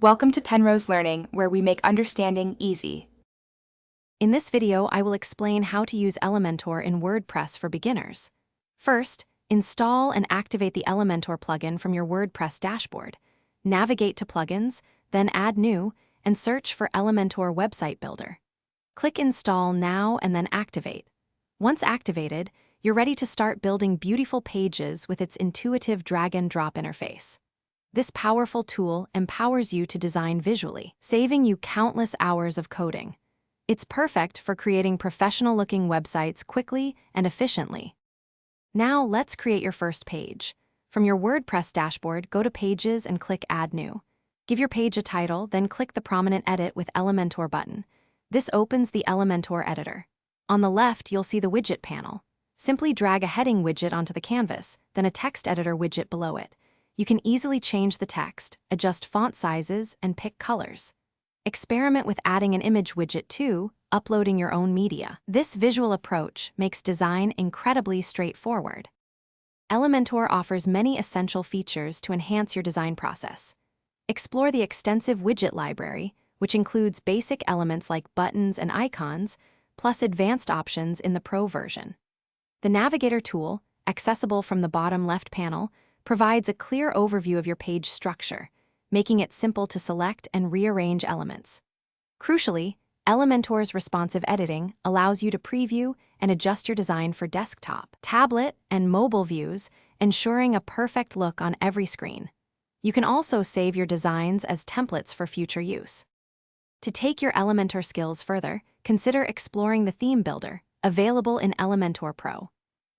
Welcome to Penrose Learning, where we make understanding easy. In this video, I will explain how to use Elementor in WordPress for beginners. First, install and activate the Elementor plugin from your WordPress dashboard. Navigate to Plugins, then Add New, and search for Elementor Website Builder. Click Install now and then Activate. Once activated, you're ready to start building beautiful pages with its intuitive drag-and-drop interface. This powerful tool empowers you to design visually, saving you countless hours of coding. It's perfect for creating professional-looking websites quickly and efficiently. Now let's create your first page. From your WordPress dashboard, go to Pages and click Add New. Give your page a title, then click the prominent Edit with Elementor button. This opens the Elementor editor. On the left, you'll see the widget panel. Simply drag a heading widget onto the canvas, then a text editor widget below it. You can easily change the text, adjust font sizes, and pick colors. Experiment with adding an image widget too, uploading your own media. This visual approach makes design incredibly straightforward. Elementor offers many essential features to enhance your design process. Explore the extensive widget library, which includes basic elements like buttons and icons, plus advanced options in the Pro version. The Navigator tool, accessible from the bottom left panel, provides a clear overview of your page structure, making it simple to select and rearrange elements. Crucially, Elementor's responsive editing allows you to preview and adjust your design for desktop, tablet, and mobile views, ensuring a perfect look on every screen. You can also save your designs as templates for future use. To take your Elementor skills further, consider exploring the Theme Builder, available in Elementor Pro.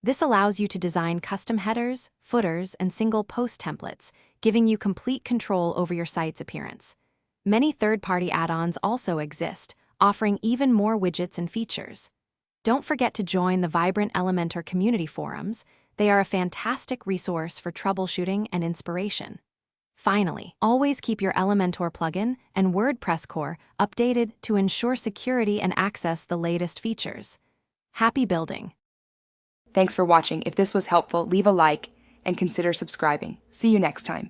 This allows you to design custom headers, footers, and single post templates, giving you complete control over your site's appearance. Many third-party add-ons also exist, offering even more widgets and features. Don't forget to join the vibrant Elementor community forums. They are a fantastic resource for troubleshooting and inspiration. Finally, always keep your Elementor plugin and WordPress core updated to ensure security and access the latest features. Happy building! Thanks for watching. If this was helpful, leave a like and consider subscribing. See you next time.